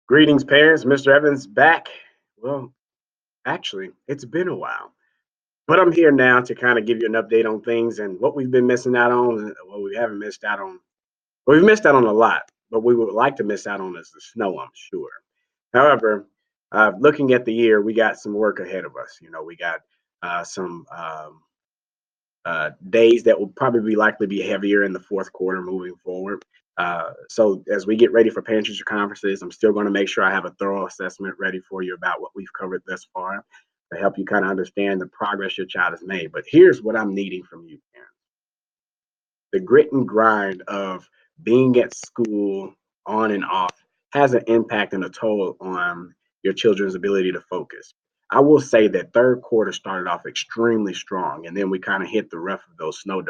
Greetings, parents. Mr. Evans back. Well, actually, it's been a while, but I'm here now to kind of give you an update on things and what we've been missing out on and what we haven't missed out on. Well, we've missed out on a lot, but we would like to miss out on is the snow, I'm sure. However, looking at the year, we got some work ahead of us. We got some days that will probably likely be heavier in the fourth quarter moving forward. So as we get ready for parent teacher conferences, I'm still going to make sure I have a thorough assessment ready for you about what we've covered thus far to help you kind of understand the progress your child has made. But here's what I'm needing from you, parents: the grit and grind of being at school on and off has an impact and a toll on your children's ability to focus. I will say that third quarter started off extremely strong, and then we kind of hit the rough of those snow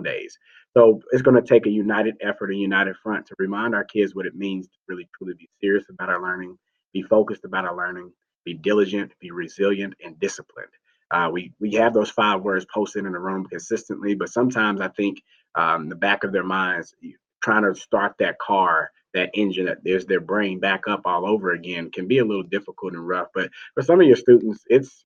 days. So it's going to take a united effort, a united front to remind our kids what it means to really truly be serious about our learning, be focused about our learning, be diligent, be resilient, and disciplined. We have those five words posted in the room consistently, but sometimes I think the back of their minds, trying to start that car, that engine, that there's their brain back up all over again, can be a little difficult and rough. But for some of your students, it's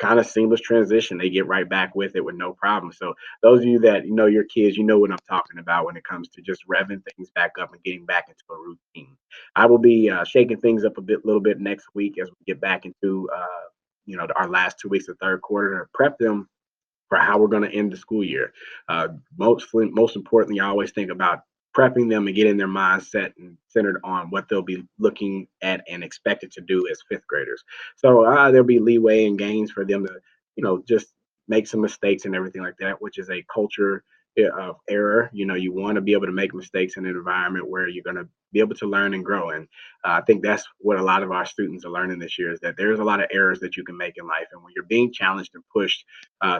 kind of seamless transition. They get right back with it with no problem. So those of you that know your kids, you know what I'm talking about when it comes to just revving things back up and getting back into a routine. I will be shaking things up little bit next week as we get back into our last 2 weeks of third quarter to prep them for how we're going to end the school year. Most importantly, I always think about prepping them and getting their mindset and centered on what they'll be looking at and expected to do as fifth graders. So there'll be leeway and gains for them to, just make some mistakes and everything like that, which is a culture of error. You want to be able to make mistakes in an environment where you're going to be able to learn and grow. And I think that's what a lot of our students are learning this year, is that there's a lot of errors that you can make in life. And when you're being challenged and pushed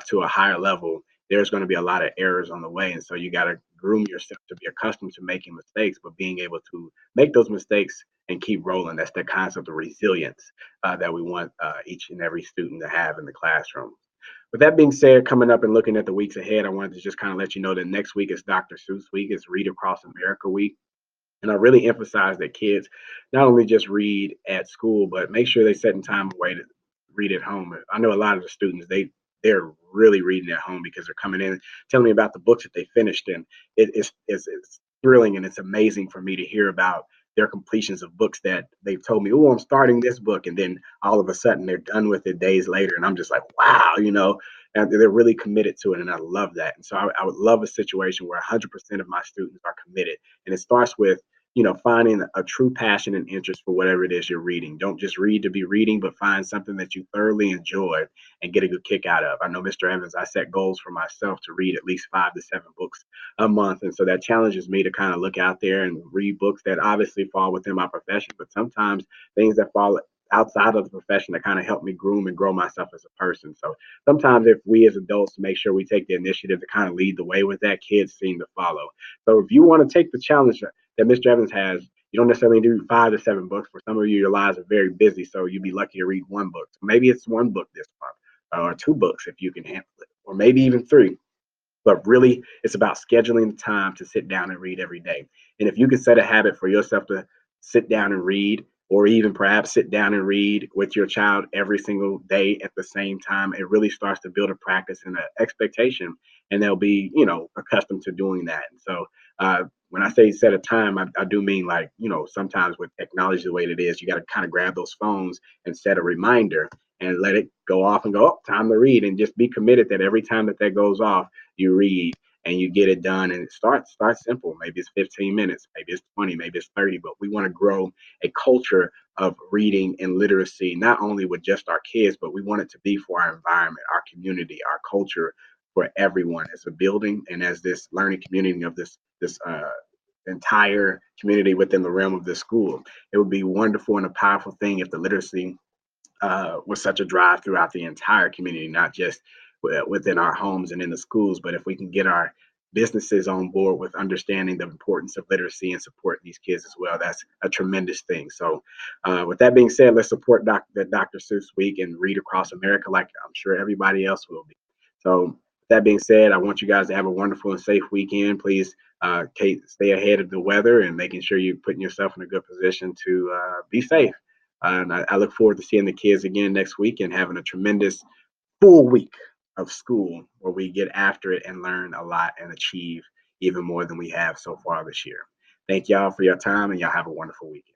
to a higher level, there's going to be a lot of errors on the way. And so you got to groom yourself to be accustomed to making mistakes, but being able to make those mistakes and keep rolling. That's the concept of resilience that we want each and every student to have in the classroom. With that being said, coming up and looking at the weeks ahead, I wanted to just kind of let you know that next week is Dr. Seuss week. It's Read Across America week. And I really emphasize that kids not only just read at school, but make sure they set in time away to read at home. I know a lot of the students, they're really reading at home because they're coming in telling me about the books that they finished, and it's thrilling and it's amazing for me to hear about their completions of books that they've told me, oh, I'm starting this book, and then all of a sudden they're done with it days later, and I'm just like, wow, and they're really committed to it, and I love that. And so I would love a situation where 100% of my students are committed, and it starts with finding a true passion and interest for whatever it is you're reading. Don't just read to be reading, but find something that you thoroughly enjoy and get a good kick out of. I know, Mr. Evans, I set goals for myself to read at least 5 to 7 books a month. And so that challenges me to kind of look out there and read books that obviously fall within my profession, but sometimes things that fall outside of the profession that kind of help me groom and grow myself as a person. So sometimes if we as adults make sure we take the initiative to kind of lead the way with that, kids seem to follow. So if you want to take the challenge that Mr. Evans has, you don't necessarily do 5 to 7 books. For some of you, your lives are very busy, so you'd be lucky to read one book. So maybe it's one book this month, or 2 books if you can handle it, or maybe even three. But really, it's about scheduling the time to sit down and read every day. And if you can set a habit for yourself to sit down and read, or even perhaps sit down and read with your child every single day at the same time, it really starts to build a practice and an expectation, and they'll be, accustomed to doing that. And so, when I say set a time, I do mean, like, sometimes with technology the way it is, you got to kind of grab those phones and set a reminder and let it go off and go, oh, time to read, and just be committed that every time that goes off, you read and you get it done. And it starts simple. Maybe it's 15 minutes, maybe it's 20, maybe it's 30, but we want to grow a culture of reading and literacy, not only with just our kids, but we want it to be for our environment, our community, our culture, for everyone as a building and as this learning community of this entire community within the realm of the school. It would be wonderful and a powerful thing if the literacy was such a drive throughout the entire community, not just within our homes and in the schools, but if we can get our businesses on board with understanding the importance of literacy and support these kids as well, that's a tremendous thing. So, with that being said, let's support the Dr. Seuss Week and Read Across America, like I'm sure everybody else will be. So, That being said, I want you guys to have a wonderful and safe weekend. Please, Kate, stay ahead of the weather and making sure you're putting yourself in a good position to be safe. And I look forward to seeing the kids again next week and having a tremendous full week of school where we get after it and learn a lot and achieve even more than we have so far this year. Thank y'all for your time, and y'all have a wonderful weekend.